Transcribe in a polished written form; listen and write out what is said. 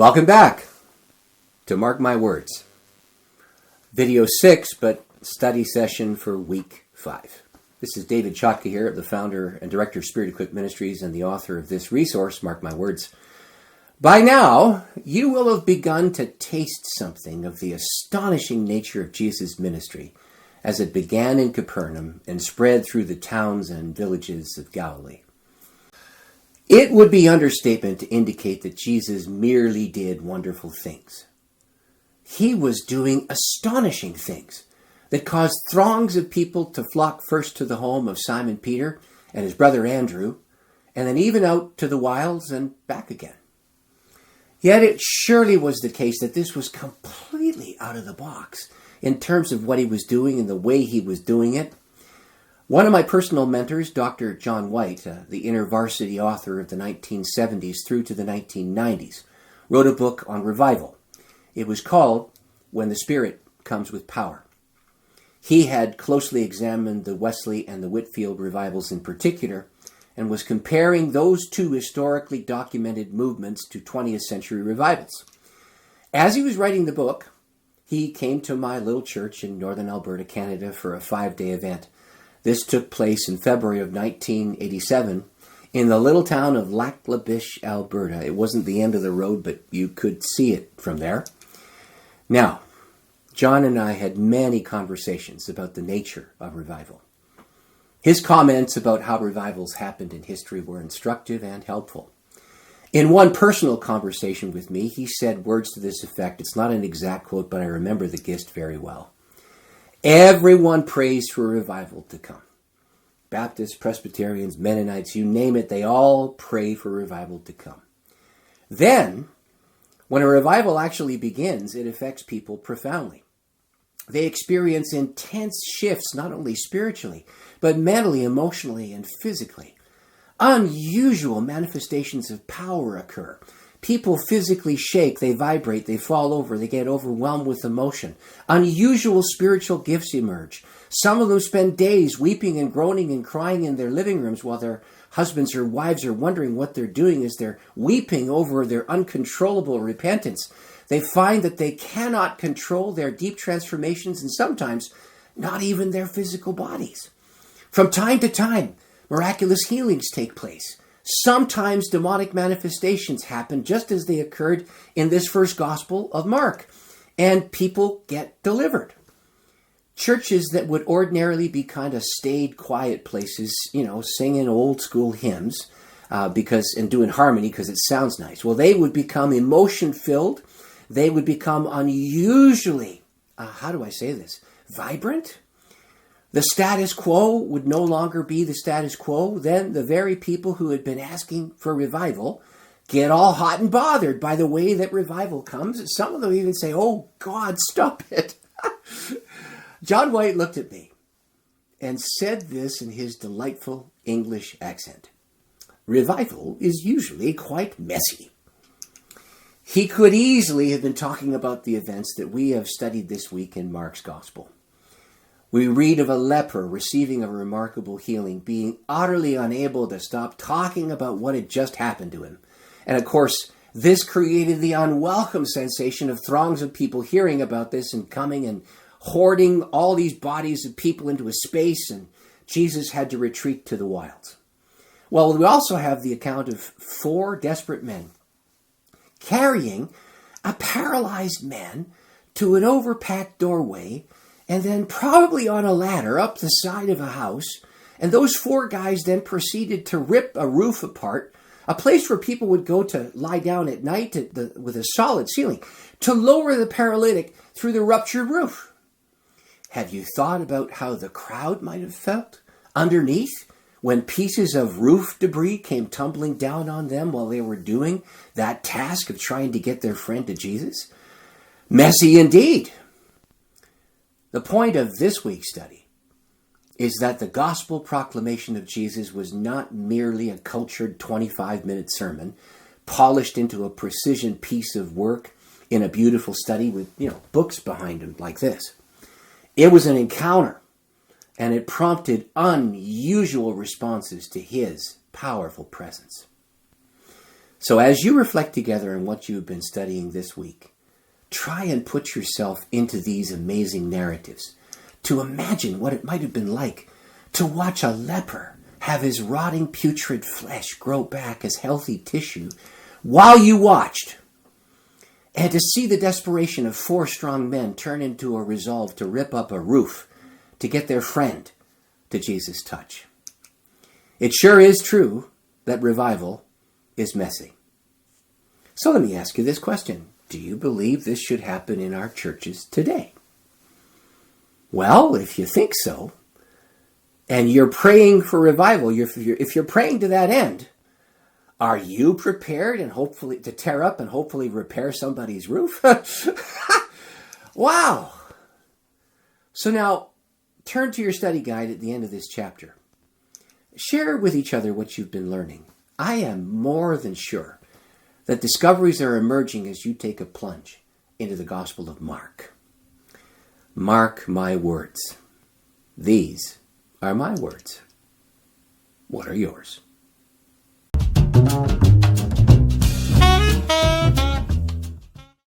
Welcome back to Mark My Words. Video 6, but study session for week 5. This is David Chotka here, the founder and director of Spirit Equipped Ministries and the author of this resource, Mark My Words. By now, you will have begun to taste something of the astonishing nature of Jesus' ministry as it began in Capernaum and spread through the towns and villages of Galilee. It would be understatement to indicate that Jesus merely did wonderful things. He was doing astonishing things that caused throngs of people to flock first to the home of Simon Peter and his brother Andrew, and then even out to the wilds and back again. Yet it surely was the case that this was completely out of the box in terms of what he was doing and the way he was doing it. One of my personal mentors, Dr. John White, the InterVarsity author of the 1970s through to the 1990s, wrote a book on revival. It was called When the Spirit Comes with Power. He had closely examined the Wesley and the Whitefield revivals in particular, and was comparing those two historically documented movements to 20th century revivals. As he was writing the book, he came to my little church in northern Alberta, Canada, for a 5-day event. This took place in February of 1987 in the little town of Lac La Biche, Alberta. It wasn't the end of the road, but you could see it from there. Now, John and I had many conversations about the nature of revival. His comments about how revivals happened in history were instructive and helpful. In one personal conversation with me, he said words to this effect. It's not an exact quote, but I remember the gist very well. Everyone prays for a revival to come. Baptists, Presbyterians, Mennonites, you name it, they all pray for revival to come. Then, when a revival actually begins, it affects people profoundly. They experience intense shifts, not only spiritually, but mentally, emotionally, and physically. Unusual manifestations of power occur. People physically shake, they vibrate, they fall over, they get overwhelmed with emotion. Unusual spiritual gifts emerge. Some of them spend days weeping and groaning and crying in their living rooms while their husbands or wives are wondering what they're doing as they're weeping over their uncontrollable repentance. They find that they cannot control their deep transformations and sometimes not even their physical bodies. From time to time, miraculous healings take place. Sometimes demonic manifestations happen just as they occurred in this first Gospel of Mark, and people get delivered. Churches that would ordinarily be kind of staid, quiet places, singing old school hymns and doing harmony because it sounds nice. Well, they would become emotion-filled. They would become unusually, vibrant. The status quo would no longer be the status quo. Then the very people who had been asking for revival get all hot and bothered by the way that revival comes. Some of them even say, "Oh, God, stop it." John White looked at me and said this in his delightful English accent. "Revival is usually quite messy." He could easily have been talking about the events that we have studied this week in Mark's Gospel. We read of a leper receiving a remarkable healing, being utterly unable to stop talking about what had just happened to him. And of course, this created the unwelcome sensation of throngs of people hearing about this and coming and hoarding all these bodies of people into a space, and Jesus had to retreat to the wilds. Well, we also have the account of 4 desperate men carrying a paralyzed man to an overpacked doorway and then probably on a ladder up the side of a house. And those 4 guys then proceeded to rip a roof apart, a place where people would go to lie down at night with a solid ceiling, to lower the paralytic through the ruptured roof. Have you thought about how the crowd might have felt underneath when pieces of roof debris came tumbling down on them while they were doing that task of trying to get their friend to Jesus? Messy indeed. The point of this week's study is that the gospel proclamation of Jesus was not merely a cultured 25-minute sermon, polished into a precision piece of work in a beautiful study with, books behind him like this. It was an encounter, and it prompted unusual responses to his powerful presence. So as you reflect together on what you've been studying this week, try and put yourself into these amazing narratives to imagine what it might have been like to watch a leper have his rotting putrid flesh grow back as healthy tissue while you watched, and to see the desperation of 4 strong men turn into a resolve to rip up a roof to get their friend to Jesus' touch. It sure is true that revival is messy. So let me ask you this question. Do you believe this should happen in our churches today? Well, if you think so, and you're praying for revival, if you're praying to that end, are you prepared and hopefully to tear up and hopefully repair somebody's roof? Wow. So now, turn to your study guide at the end of this chapter. Share with each other what you've been learning. I am more than sure that discoveries are emerging as you take a plunge into the Gospel of Mark. Mark my words. These are my words. What are yours?